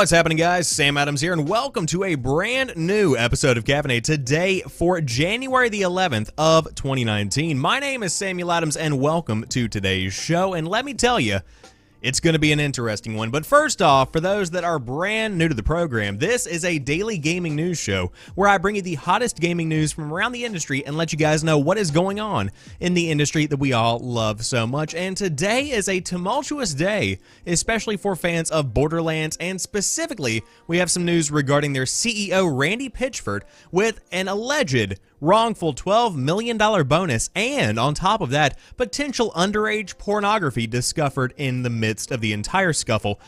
What's happening, guys? Sam Adams here, and welcome to a brand new episode of Caffeinate today for January the 11th of 2019. My name is Samuel Adams, and welcome to today's show. And let me tell you, it's going to be an interesting one. But first off, for those that are brand new to the program, this is a daily gaming news show where I bring you the hottest gaming news from around the industry and let you guys know what is going on in the industry that we all love so much. And today is a tumultuous day, especially for fans of Borderlands, and specifically, we have some news regarding their CEO Randy Pitchford with an alleged wrongful $12 million bonus, and on top of that, potential underage pornography discovered in the midst of the entire scuffle.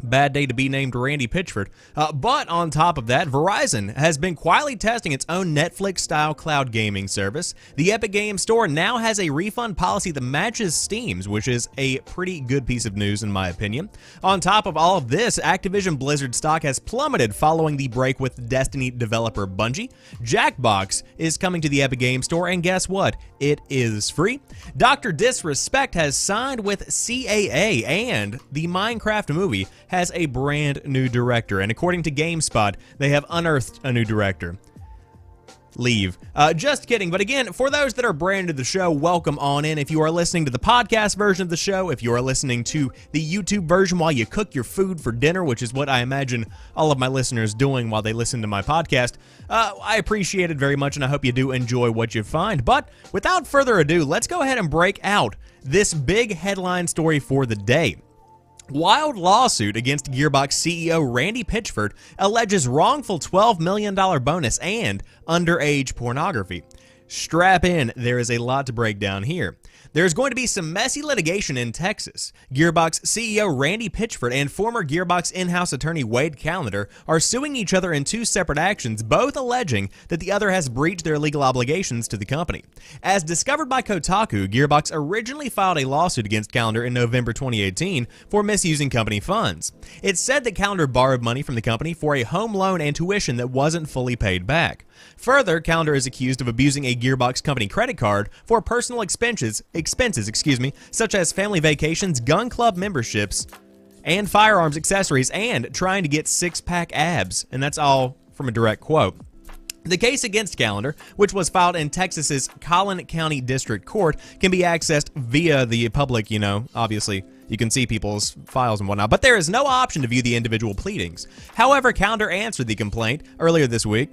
Bad day to be named Randy Pitchford. But on top of that, Verizon has been quietly testing its own Netflix-style cloud gaming service. The Epic Games Store now has a refund policy that matches Steam's, which is a pretty good piece of news in my opinion. On top of all of this, Activision Blizzard stock has plummeted following the break with Destiny developer Bungie. Jackbox is coming to the Epic Games Store, and guess what? It is free. DrDisrespect has signed with CAA, and the Minecraft movie has a brand new director, and according to GameSpot, they have unearthed a new director. Leave. Just kidding, but again, for those that are brand new to the show, welcome on in. If you are listening to the podcast version of the show, if you are listening to the YouTube version while you cook your food for dinner, which is what I imagine all of my listeners doing while they listen to my podcast, I appreciate it very much, and I hope you do enjoy what you find. But without further ado, let's go ahead and break out this big headline story for the day. Wild lawsuit against Gearbox CEO Randy Pitchford alleges wrongful $12 million bonus and underage pornography. Strap in, there is a lot to break down here. There's going to be some messy litigation in Texas. Gearbox CEO Randy Pitchford and former Gearbox in-house attorney Wade Callender are suing each other in two separate actions, both alleging that the other has breached their legal obligations to the company. As discovered by Kotaku, Gearbox originally filed a lawsuit against Callender in November 2018 for misusing company funds. It said that Callender borrowed money from the company for a home loan and tuition that wasn't fully paid back. Further, Callender is accused of abusing a Gearbox company credit card for personal expenses, such as family vacations, gun club memberships, and firearms accessories, and trying to get six-pack abs. And that's all from a direct quote. The case against Callender, which was filed in Texas's Collin County District Court, can be accessed via the public, obviously. You can see people's files and whatnot, but there is no option to view the individual pleadings. However, Callender answered the complaint earlier this week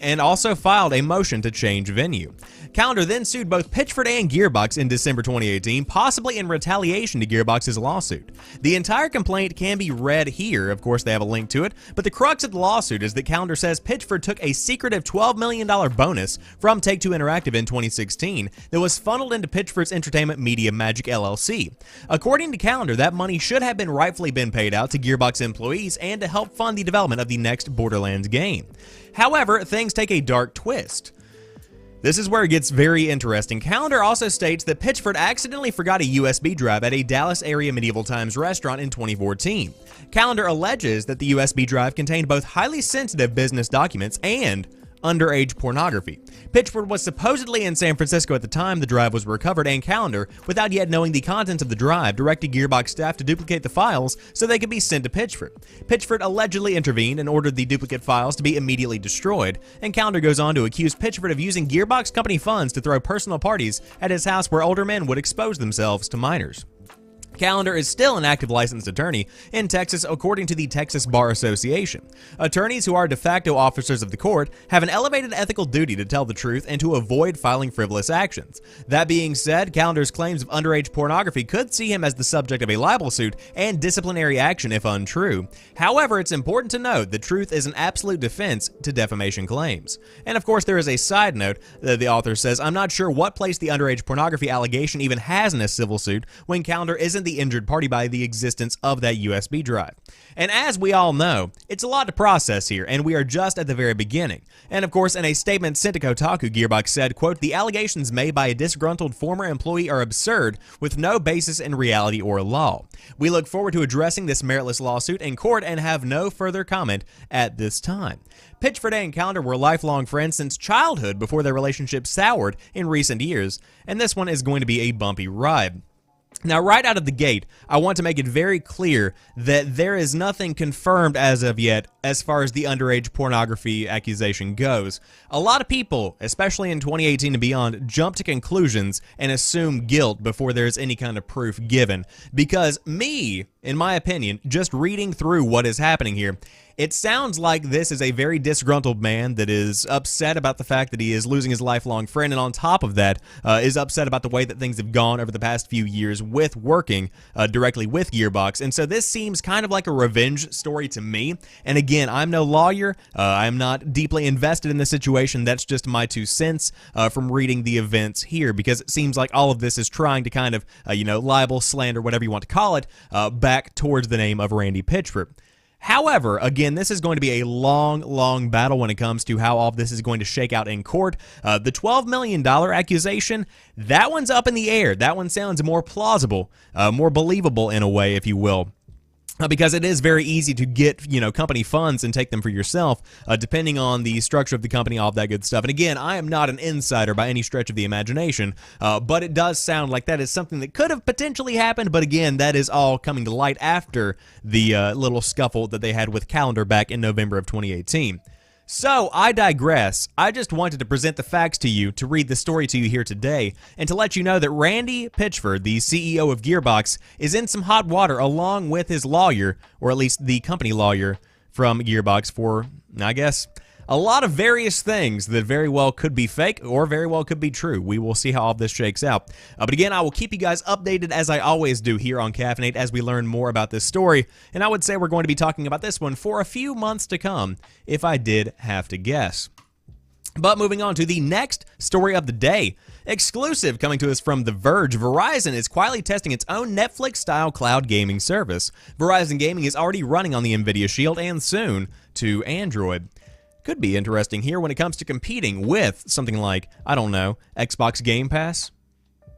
and also filed a motion to change venue. Callender then sued both Pitchford and Gearbox in December 2018, possibly in retaliation to Gearbox's lawsuit. The entire complaint can be read here. Of course, they have a link to it, but the crux of the lawsuit is that Callender says Pitchford took a secretive $12 million bonus from Take-Two Interactive in 2016 that was funneled into Pitchford's Entertainment Media Magic LLC. According to Callender, that money should have rightfully been paid out to Gearbox employees and to help fund the development of the next Borderlands game. However, things take a dark twist. This is where it gets very interesting. Callender also states that Pitchford accidentally forgot a USB drive at a Dallas area Medieval Times restaurant in 2014. Callender alleges that the USB drive contained both highly sensitive business documents and underage pornography. Pitchford was supposedly in San Francisco at the time the drive was recovered, and Callender, without yet knowing the contents of the drive, directed Gearbox staff to duplicate the files so they could be sent to Pitchford. Pitchford allegedly intervened and ordered the duplicate files to be immediately destroyed, and Callender goes on to accuse Pitchford of using Gearbox company funds to throw personal parties at his house where older men would expose themselves to minors. Callender is still an active licensed attorney in Texas, according to the Texas Bar Association. Attorneys who are de facto officers of the court have an elevated ethical duty to tell the truth and to avoid filing frivolous actions. That being said, Callender's claims of underage pornography could see him as the subject of a libel suit and disciplinary action if untrue. However, it's important to note that truth is an absolute defense to defamation claims. And of course, there is a side note that the author says, "I'm not sure what place the underage pornography allegation even has in a civil suit when Callender isn't the injured party by the existence of that USB drive." And as we all know, it's a lot to process here, and we are just at the very beginning. And of course, in a statement sent to Kotaku, Gearbox said, quote, "The allegations made by a disgruntled former employee are absurd with no basis in reality or law. We look forward to addressing this meritless lawsuit in court and have no further comment at this time." Pitchford and Callender were lifelong friends since childhood before their relationship soured in recent years, and this one is going to be a bumpy ride. Now, right out of the gate, I want to make it very clear that there is nothing confirmed as of yet as far as the underage pornography accusation goes. A lot of people, especially in 2018 and beyond, jump to conclusions and assume guilt before there's any kind of proof given. Because in my opinion, just reading through what is happening here, it sounds like this is a very disgruntled man that is upset about the fact that he is losing his lifelong friend, and on top of that, is upset about the way that things have gone over the past few years with working directly with Gearbox. And so this seems kind of like a revenge story to me. And again, I'm no lawyer. I'm not deeply invested in the situation. That's just my 2 cents from reading the events here, because it seems like all of this is trying to kind of, libel, slander, whatever you want to call it, back towards the name of Randy Pitchford. However, again, this is going to be a long, long battle when it comes to how all of this is going to shake out in court. The $12 million accusation, that one's up in the air. That one sounds more plausible, more believable in a way, if you will. Because it is very easy to get, company funds and take them for yourself, depending on the structure of the company, all of that good stuff. And again, I am not an insider by any stretch of the imagination, but it does sound like that is something that could have potentially happened. But again, that is all coming to light after the little scuffle that they had with Calendar back in November of 2018. So, I digress. I just wanted to present the facts to you, to read the story to you here today, and to let you know that Randy Pitchford, the CEO of Gearbox, is in some hot water along with his lawyer, or at least the company lawyer from Gearbox, for, I guess, a lot of various things that very well could be fake or very well could be true. We will see how all this shakes out. But again, I will keep you guys updated as I always do here on Caffeinate as we learn more about this story. And I would say we're going to be talking about this one for a few months to come, if I did have to guess. But moving on to the next story of the day. Exclusive coming to us from The Verge, Verizon is quietly testing its own Netflix-style cloud gaming service. Verizon Gaming is already running on the NVIDIA Shield and soon to Android. Could be interesting here when it comes to competing with something like, I don't know, Xbox Game Pass,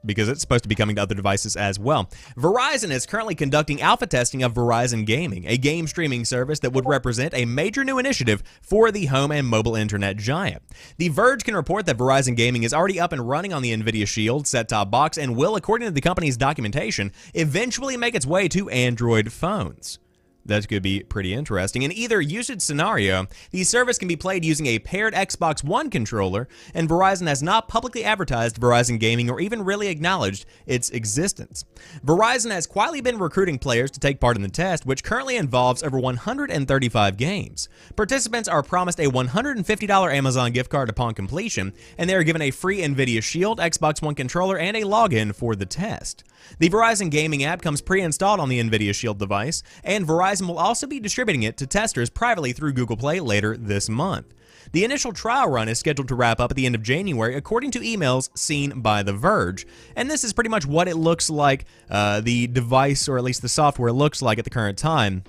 because it's supposed to be coming to other devices as well. Verizon is currently conducting alpha testing of Verizon Gaming, a game streaming service that would represent a major new initiative for the home and mobile internet giant. The Verge can report that Verizon Gaming is already up and running on the NVIDIA Shield set-top box and will, according to the company's documentation, eventually make its way to Android phones. That could be pretty interesting. In either usage scenario, the service can be played using a paired Xbox One controller, and Verizon has not publicly advertised Verizon Gaming or even really acknowledged its existence. Verizon has quietly been recruiting players to take part in the test, which currently involves over 135 games. Participants are promised a $150 Amazon gift card upon completion, and they are given a free NVIDIA Shield, Xbox One controller, and a login for the test. The Verizon Gaming app comes pre-installed on the NVIDIA Shield device, and Verizon will also be distributing it to testers privately through Google Play later this month. The initial trial run is scheduled to wrap up at the end of January, according to emails seen by The Verge. And this is pretty much what it looks like the device, or at least the software, looks like at the current time.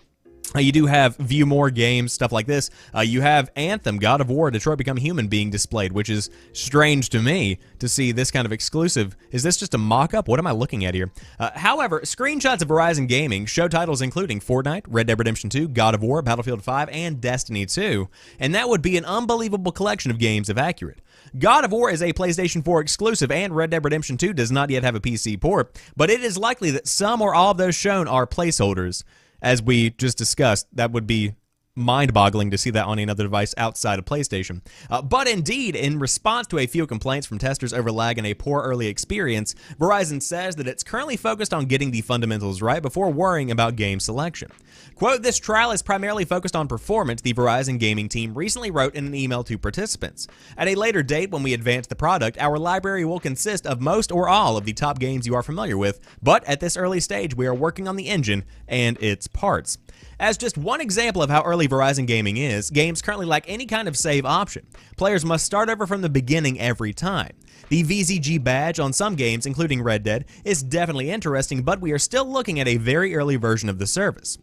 You do have View More games, stuff like this. You have Anthem, God of War, Detroit Become Human being displayed, which is strange to me to see this kind of exclusive. Is this just a mock-up? What am I looking at here? However, screenshots of Verizon Gaming show titles including Fortnite, Red Dead Redemption 2, God of War, Battlefield 5, and Destiny 2. And that would be an unbelievable collection of games if accurate. God of War is a PlayStation 4 exclusive, and Red Dead Redemption 2 does not yet have a PC port, but it is likely that some or all of those shown are placeholders. As we just discussed, that would be mind-boggling to see that on another device outside of PlayStation. But indeed, in response to a few complaints from testers over lag and a poor early experience, Verizon says that it's currently focused on getting the fundamentals right before worrying about game selection. Quote, "This trial is primarily focused on performance," the Verizon Gaming team recently wrote in an email to participants. "At a later date, when we advance the product, our library will consist of most or all of the top games you are familiar with, but at this early stage, we are working on the engine and its parts." As just one example of how early Verizon Gaming is, games currently lack any kind of save option. Players must start over from the beginning every time. The VZG badge on some games, including Red Dead, is definitely interesting, but we are still looking at a very early version of the service.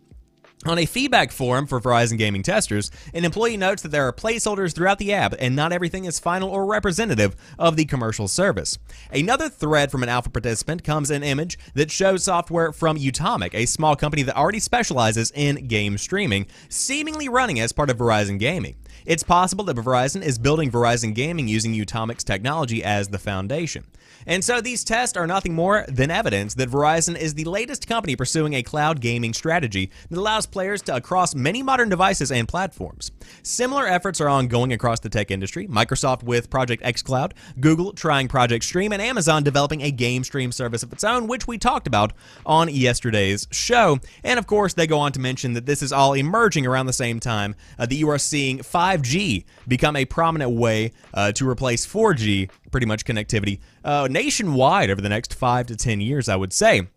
On a feedback forum for Verizon Gaming testers, an employee notes that there are placeholders throughout the app and not everything is final or representative of the commercial service. Another thread from an alpha participant comes an image that shows software from Utomic, a small company that already specializes in game streaming, seemingly running as part of Verizon Gaming. It's possible that Verizon is building Verizon Gaming using Utomic's technology as the foundation. And so these tests are nothing more than evidence that Verizon is the latest company pursuing a cloud gaming strategy that allows players to across many modern devices and platforms. Similar efforts are ongoing across the tech industry, Microsoft with Project xCloud, Google trying Project Stream, and Amazon developing a game stream service of its own, which we talked about on yesterday's show. And of course, they go on to mention that this is all emerging around the same time that you are seeing 5G become a prominent way to replace 4G, pretty much connectivity, nationwide over the next 5 to 10 years, I would say.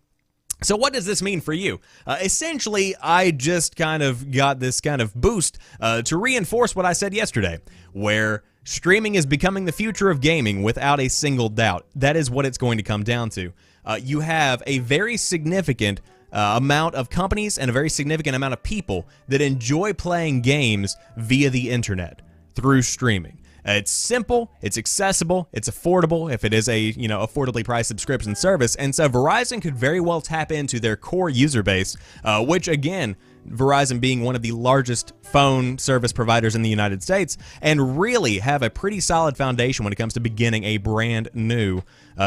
So what does this mean for you? Essentially, I just kind of got this kind of boost to reinforce what I said yesterday, where streaming is becoming the future of gaming without a single doubt. That is what it's going to come down to. You have a very significant amount of companies and a very significant amount of people that enjoy playing games via the internet through streaming. It's simple, it's accessible, it's affordable if it is a, affordably priced subscription service, and so Verizon could very well tap into their core user base, which again, Verizon being one of the largest phone service providers in the United States, and really have a pretty solid foundation when it comes to beginning a brand new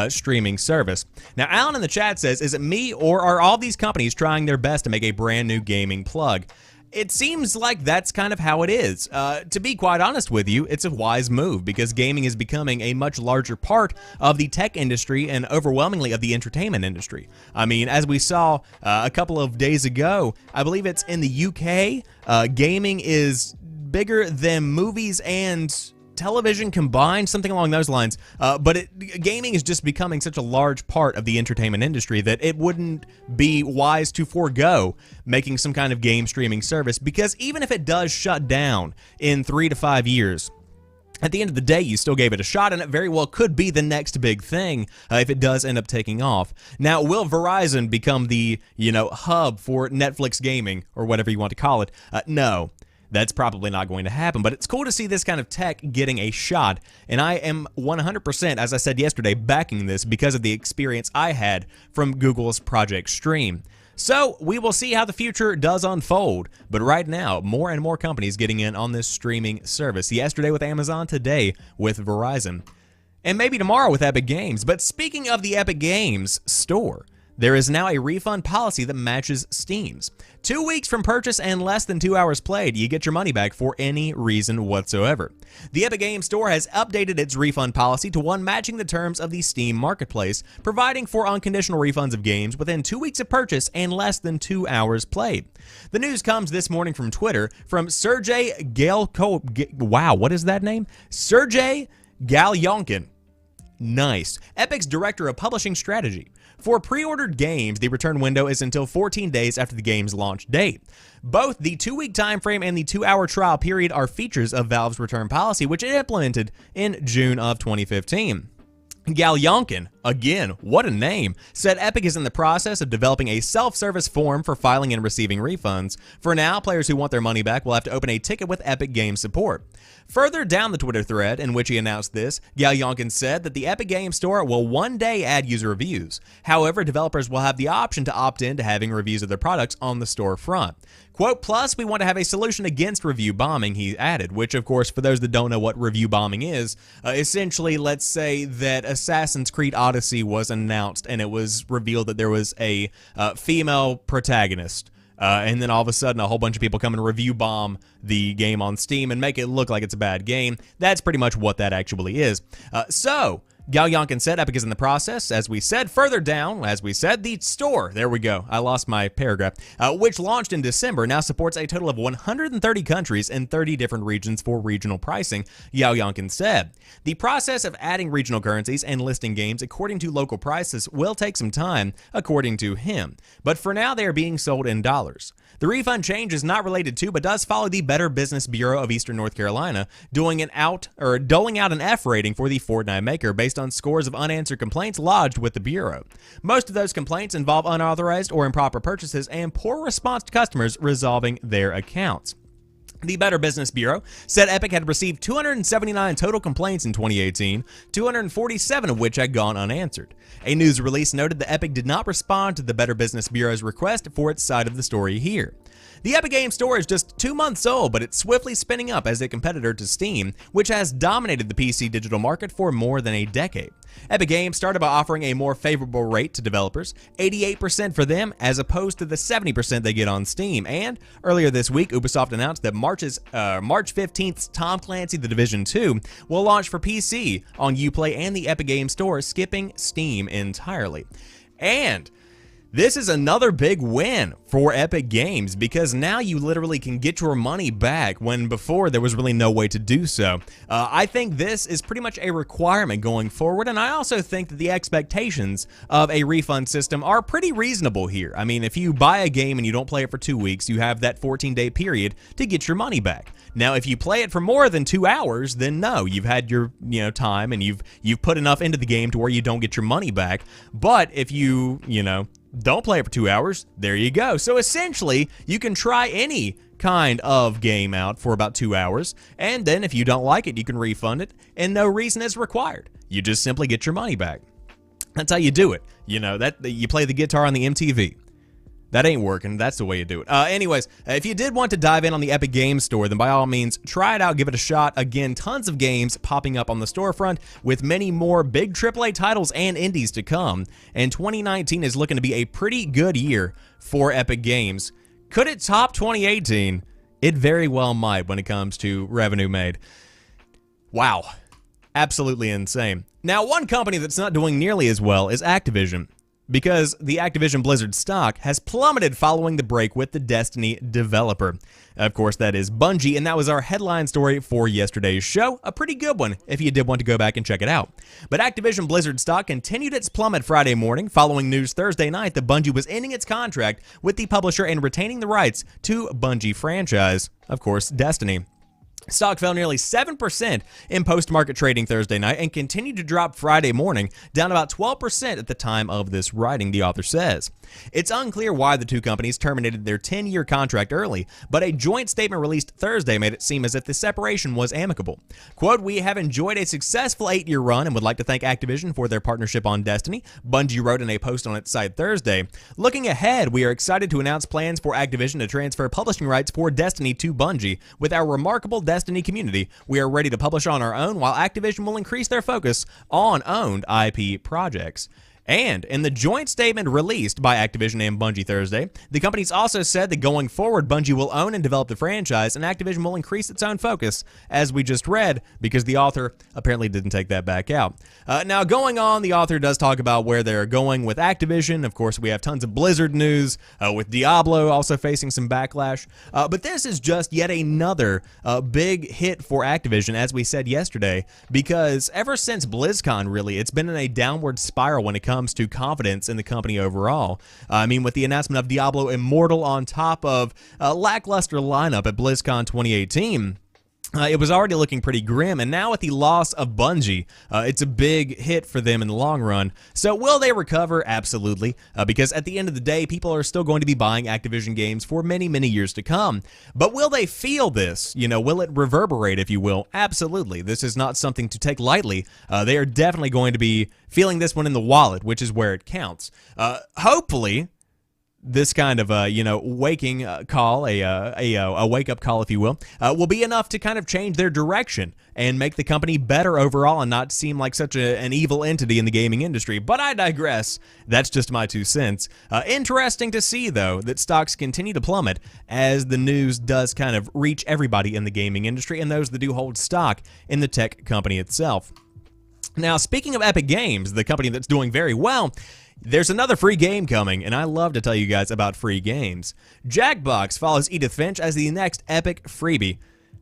streaming service. Now, Alan in the chat says, is it me or are all these companies trying their best to make a brand new gaming plug? It seems like that's kind of how it is. To be quite honest with you, it's a wise move because gaming is becoming a much larger part of the tech industry and overwhelmingly of the entertainment industry. I mean, as we saw a couple of days ago, I believe it's in the UK, gaming is bigger than movies and television combined, something along those lines. But gaming is just becoming such a large part of the entertainment industry that it wouldn't be wise to forego making some kind of game streaming service, because even if it does shut down in 3 to 5 years, at the end of the day, you still gave it a shot, and it very well could be the next big thing if it does end up taking off. Now, will Verizon become the, hub for Netflix gaming, or whatever you want to call it? No. That's probably not going to happen, but it's cool to see this kind of tech getting a shot, and I am 100%, as I said yesterday, backing this because of the experience I had from Google's Project Stream. So, we will see how the future does unfold, but right now, more and more companies getting in on this streaming service. Yesterday with Amazon, today with Verizon, and maybe tomorrow with Epic Games. But speaking of the Epic Games store, there is now a refund policy that matches Steam's. 2 weeks from purchase and less than 2 hours played, you get your money back for any reason whatsoever. The Epic Games Store has updated its refund policy to one matching the terms of the Steam marketplace, providing for unconditional refunds of games within 2 weeks of purchase and less than 2 hours played. The news comes this morning from Twitter from Sergey wow, what is that name? Sergey Galyonkin. Nice. Epic's Director of Publishing Strategy. For pre-ordered games, the return window is until 14 days after the game's launch date. Both the 2-week time frame and the 2-hour trial period are features of Valve's return policy, which it implemented in June of 2015. Galyonkin, again, what a name, said Epic is in the process of developing a self-service form for filing and receiving refunds. For now, players who want their money back will have to open a ticket with Epic Games support. Further down the Twitter thread in which he announced this, Galyonkin said that the Epic Games Store will one day add user reviews. However, developers will have the option to opt in to having reviews of their products on the store front. Quote, plus, we want to have a solution against review bombing, he added, which, of course, for those that don't know what review bombing is, essentially, let's say that Assassin's Creed Odyssey was announced and it was revealed that there was a female protagonist. And then all of a sudden, a whole bunch of people come and review bomb the game on Steam and make it look like it's a bad game. That's pretty much what that actually is. So, Galyonkin said Epic is in the process, as we said. Further down, as we said, the store, there we go, I lost my paragraph, which launched in December, now supports a total of 130 countries and 30 different regions for regional pricing, Galyonkin said. The process of adding regional currencies and listing games according to local prices will take some time, according to him, but for now they are being sold in dollars. The refund change is not related to, but does follow the Better Business Bureau of Eastern North Carolina, doling out an F rating for the Fortnite maker based on scores of unanswered complaints lodged with the Bureau. Most of those complaints involve unauthorized or improper purchases and poor response to customers resolving their accounts. The Better Business Bureau said Epic had received 279 total complaints in 2018, 247 of which had gone unanswered. A news release noted that Epic did not respond to the Better Business Bureau's request for its side of the story here. The Epic Games Store is just 2 months old, but it's swiftly spinning up as a competitor to Steam, which has dominated the PC digital market for more than a decade. Epic Games started by offering a more favorable rate to developers, 88% for them as opposed to the 70% they get on Steam. And earlier this week, Ubisoft announced that March 15th's Tom Clancy The Division 2 will launch for PC on Uplay and the Epic Games Store, skipping Steam entirely. And this is another big win for Epic Games because now you literally can get your money back when before there was really no way to do so. I think this is pretty much a requirement going forward, and I also think that the expectations of a refund system are pretty reasonable here. I mean, if you buy a game and you don't play it for 2 weeks, you have that 14-day period to get your money back. Now, if you play it for more than 2 hours, then no, you've had your time and you've put enough into the game to where you don't get your money back. But if you don't play it for 2 hours, there you go. So essentially, you can try any kind of game out for about 2 hours, and then if you don't like it, you can refund it, and no reason is required. You just simply get your money back. That's how you do it. You play the guitar on the MTV. That ain't working. That's the way you do it. Anyways, if you did want to dive in on the Epic Games Store, then by all means, try it out, give it a shot. Again, tons of games popping up on the storefront with many more big AAA titles and indies to come. And 2019 is looking to be a pretty good year for Epic Games. Could it top 2018? It very well might when it comes to revenue made. Wow. Absolutely insane. Now, one company that's not doing nearly as well is Activision, because the Activision Blizzard stock has plummeted following the break with the Destiny developer. Of course, that is Bungie, and that was our headline story for yesterday's show. A pretty good one if you did want to go back and check it out. But Activision Blizzard stock continued its plummet Friday morning following news Thursday night that Bungie was ending its contract with the publisher and retaining the rights to Bungie franchise, of course, Destiny. Stock fell nearly 7% in post-market trading Thursday night and continued to drop Friday morning, down about 12% at the time of this writing, the author says. It's unclear why the two companies terminated their 10-year contract early, but a joint statement released Thursday made it seem as if the separation was amicable. Quote, "We have enjoyed a successful 8-year run and would like to thank Activision for their partnership on Destiny," Bungie wrote in a post on its site Thursday. "Looking ahead, we are excited to announce plans for Activision to transfer publishing rights for Destiny to Bungie. With our remarkable Destiny community, we are ready to publish on our own, while Activision will increase their focus on owned IP projects." And in the joint statement released by Activision and Bungie Thursday, the companies also said that going forward, Bungie will own and develop the franchise, and Activision will increase its own focus, as we just read, because the author apparently didn't take that back out. Now, going on, the author does talk about where they're going with Activision. Of course, we have tons of Blizzard news, with Diablo also facing some backlash. But this is just yet another big hit for Activision, as we said yesterday, because ever since BlizzCon, really, it's been in a downward spiral when it comes to confidence in the company overall. I mean, with the announcement of Diablo Immortal on top of a lackluster lineup at BlizzCon 2018, it was already looking pretty grim, and now with the loss of Bungie, it's a big hit for them in the long run. So will they recover? Absolutely, because at the end of the day, people are still going to be buying Activision games for many, many years to come. But will they feel this? Will it reverberate, if you will? Absolutely. This is not something to take lightly. They are definitely going to be feeling this one in the wallet, which is where it counts. Hopefully, this kind of waking call, a wake-up call, if you will be enough to kind of change their direction and make the company better overall and not seem like such an evil entity in the gaming industry. But I digress. That's just my 2 cents. Interesting to see, though, that stocks continue to plummet as the news does kind of reach everybody in the gaming industry and those that do hold stock in the tech company itself. Now, speaking of Epic Games, the company that's doing very well, there's another free game coming, and I love to tell you guys about free games. Jackbox follows Edith Finch as the next epic freebie.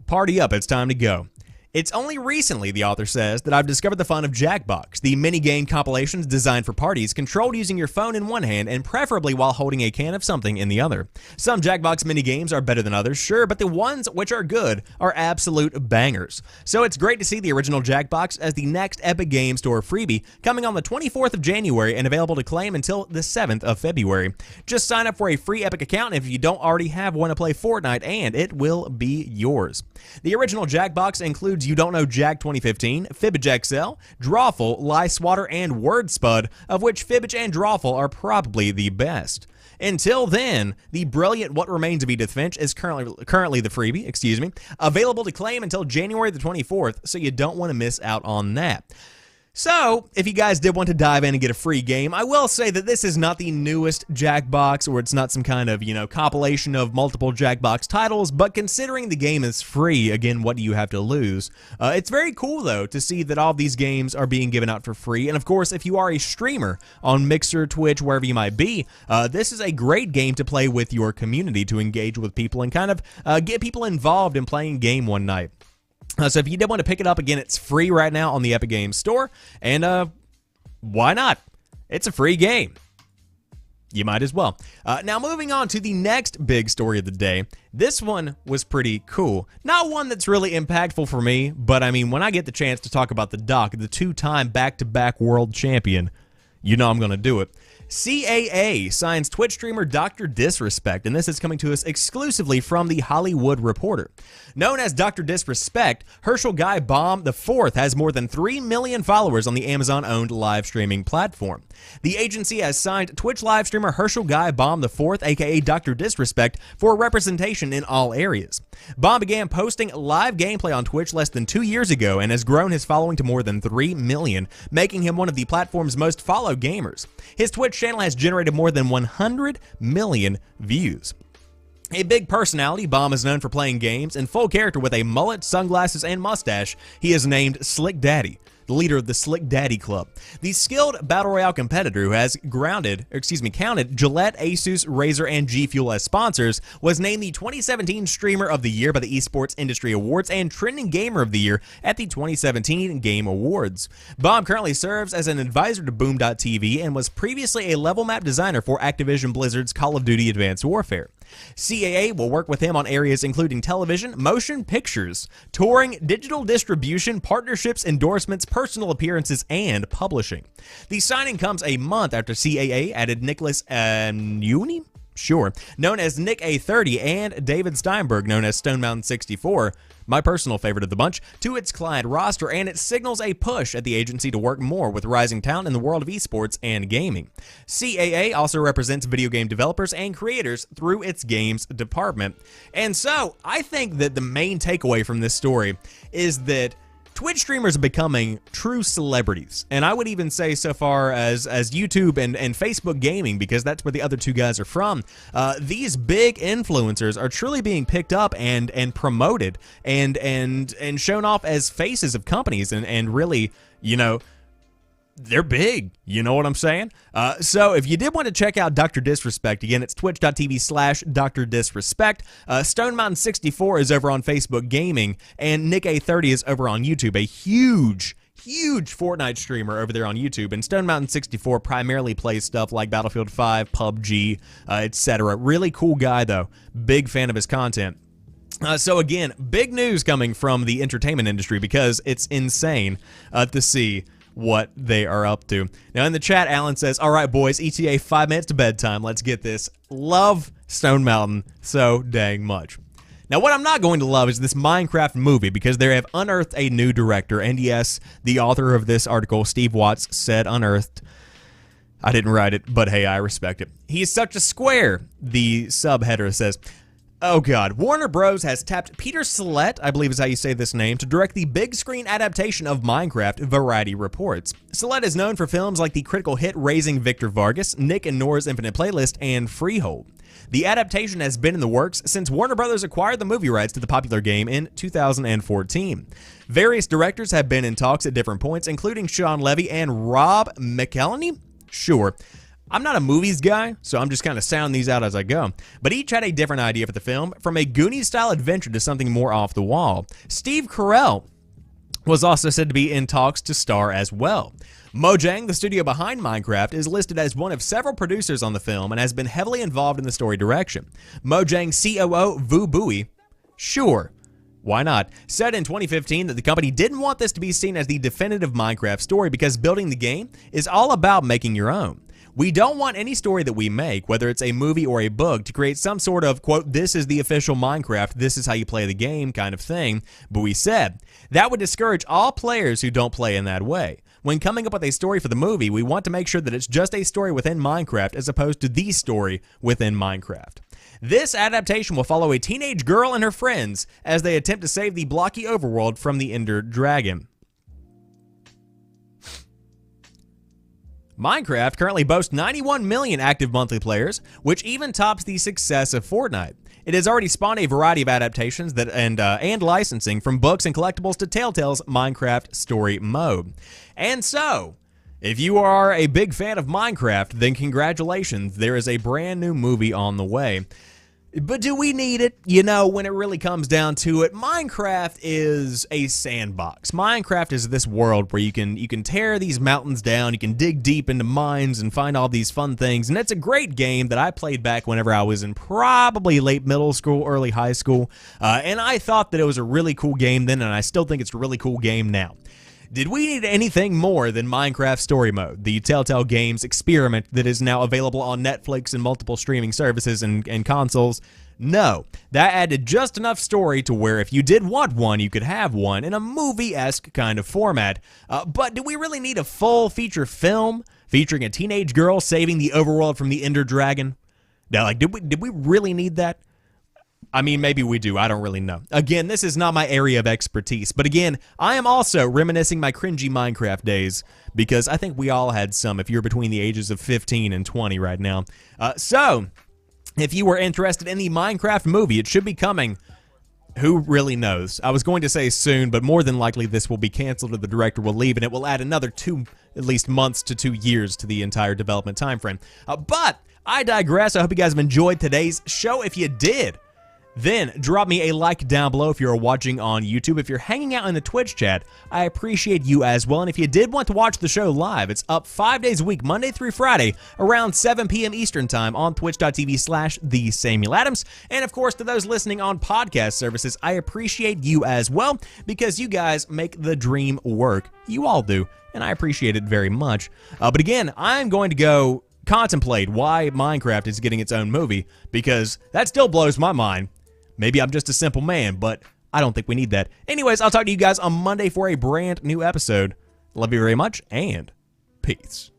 Party up, it's time to go. It's only recently, the author says, that I've discovered the fun of Jackbox, the mini-game compilations designed for parties, controlled using your phone in one hand and preferably while holding a can of something in the other. Some Jackbox mini-games are better than others, sure, but the ones which are good are absolute bangers. So it's great to see the original Jackbox as the next Epic Games Store freebie coming on the 24th of January and available to claim until the 7th of February. Just sign up for a free Epic account if you don't already have one to play Fortnite, and it will be yours. The original Jackbox includes includes You Don't Know Jack 2015, Fibbage XL, Drawful, Lie Swatter, and Wordspud, of which Fibbage and Drawful are probably the best. Until then, the brilliant What Remains of Edith Finch is currently the freebie, available to claim until January the 24th, so you don't want to miss out on that. So, if you guys did want to dive in and get a free game, I will say that this is not the newest Jackbox, or it's not some kind of, compilation of multiple Jackbox titles, but considering the game is free, again, what do you have to lose? It's very cool, though, to see that all of these games are being given out for free, and of course, if you are a streamer on Mixer, Twitch, wherever you might be, this is a great game to play with your community, to engage with people and kind of get people involved in playing a game one night. So if you did want to pick it up, again, it's free right now on the Epic Games Store, and why not? It's a free game. You might as well. Now, moving on to the next big story of the day. This one was pretty cool. Not one that's really impactful for me, but I mean, when I get the chance to talk about the Doc, the two-time back-to-back world champion, you know I'm going to do it. CAA signs Twitch streamer DrDisrespect, and this is coming to us exclusively from The Hollywood Reporter. Known as DrDisrespect, Herschel Guy Baum IV has more than 3 million followers on the Amazon-owned live streaming platform. The agency has signed Twitch live streamer Herschel Guy Baum IV, aka DrDisrespect, for representation in all areas. Baum began posting live gameplay on Twitch less than 2 years ago and has grown his following to more than 3 million, making him one of the platform's most followed gamers. His Twitch channel has generated more than 100 million views. A big personality, Baum is known for playing games in full character with a mullet, sunglasses, and mustache. He is named Slick Daddy, the leader of the Slick Daddy Club. The skilled Battle Royale competitor who has counted Gillette, Asus, Razer, and G Fuel as sponsors, was named the 2017 Streamer of the Year by the Esports Industry Awards and Trending Gamer of the Year at the 2017 Game Awards. Baum currently serves as an advisor to Boom.tv and was previously a level map designer for Activision Blizzard's Call of Duty Advanced Warfare. CAA will work with him on areas including television, motion pictures, touring, digital distribution, partnerships, endorsements, personal appearances, and publishing. The signing comes a month after CAA added Nicholas Uni? Sure, known as Nick A30, and David Steinberg, known as Stone Mountain 64, my personal favorite of the bunch, to its client roster, and it signals a push at the agency to work more with rising talent in the world of esports and gaming. CAA also represents video game developers and creators through its games department. And so, I think that the main takeaway from this story is that Twitch streamers are becoming true celebrities, and I would even say so far as YouTube and Facebook gaming, because that's where the other two guys are from. These big influencers are truly being picked up and promoted and shown off as faces of companies, and really, they're big, you know what I'm saying? So if you did want to check out DrDisrespect, again, it's twitch.tv/DrDisrespect. Stone Mountain 64 is over on Facebook Gaming, and Nick A30 is over on YouTube, a huge Fortnite streamer over there on YouTube, and Stone Mountain 64 primarily plays stuff like Battlefield 5, PUBG, etc. Really cool guy, though. Big fan of his content. So again, big news coming from the entertainment industry, because it's insane to see what they are up to. Now in the chat, Alan says, all right, boys, ETA 5 minutes to bedtime. Let's get this. Love Stone Mountain so dang much. Now what I'm not going to love is this Minecraft movie, because they have unearthed a new director. And yes, the author of this article, Steve Watts, said unearthed. I didn't write it, but hey, I respect it. He's such a square, the subheader says. Oh god, Warner Bros. Has tapped Peter Sellette, I believe is how you say this name, to direct the big screen adaptation of Minecraft, Variety reports. Sellette is known for films like the critical hit Raising Victor Vargas, Nick and Nora's Infinite Playlist, and Freehold. The adaptation has been in the works since Warner Bros. Acquired the movie rights to the popular game in 2014. Various directors have been in talks at different points, including Sean Levy and Rob McElhenney? Sure. I'm not a movies guy, so I'm just kind of sounding these out as I go. But each had a different idea for the film, from a Goonies-style adventure to something more off the wall. Steve Carell was also said to be in talks to star as well. Mojang, the studio behind Minecraft, is listed as one of several producers on the film and has been heavily involved in the story direction. Mojang COO Vu Bui, sure, why not, said in 2015 that the company didn't want this to be seen as the definitive Minecraft story because building the game is all about making your own. We don't want any story that we make, whether it's a movie or a book, to create some sort of, quote, this is the official Minecraft, this is how you play the game kind of thing, but we said that would discourage all players who don't play in that way. When coming up with a story for the movie, we want to make sure that it's just a story within Minecraft as opposed to the story within Minecraft. This adaptation will follow a teenage girl and her friends as they attempt to save the blocky overworld from the Ender Dragon. Minecraft currently boasts 91 million active monthly players, which even tops the success of Fortnite. It has already spawned a variety of adaptations and licensing, from books and collectibles to Telltale's Minecraft story mode. And so, if you are a big fan of Minecraft, then congratulations, there is a brand new movie on the way. But do we need it? You know, when it really comes down to it, Minecraft is a sandbox. Minecraft is this world where you can tear these mountains down, you can dig deep into mines and find all these fun things, and it's a great game that I played back whenever I was in probably late middle school, early high school, and I thought that it was a really cool game then, and I still think it's a really cool game now. Did we need anything more than Minecraft Story Mode, the Telltale Games experiment that is now available on Netflix and multiple streaming services and consoles? No. That added just enough story to where if you did want one, you could have one in a movie-esque kind of format. But do we really need a full feature film featuring a teenage girl saving the overworld from the Ender Dragon? Now, like, did we really need that? I mean, maybe we do. I don't really know. Again, this is not my area of expertise. But again, I am also reminiscing my cringy Minecraft days, because I think we all had some if you're between the ages of 15 and 20 right now. So, if you were interested in the Minecraft movie, it should be coming. Who really knows? I was going to say soon, but more than likely this will be canceled or the director will leave, and it will add another at least months to 2 years to the entire development time frame. But I digress. I hope you guys have enjoyed today's show. If you did, then drop me a like down below if you're watching on YouTube. If you're hanging out in the Twitch chat, I appreciate you as well. And if you did want to watch the show live, it's up 5 days a week, Monday through Friday, around 7 p.m. Eastern Time on twitch.tv/TheSamuelAdams. And of course, to those listening on podcast services, I appreciate you as well, because you guys make the dream work. You all do, and I appreciate it very much. But again, I'm going to go contemplate why Minecraft is getting its own movie, because that still blows my mind. Maybe I'm just a simple man, but I don't think we need that. Anyways, I'll talk to you guys on Monday for a brand new episode. Love you very much, and peace.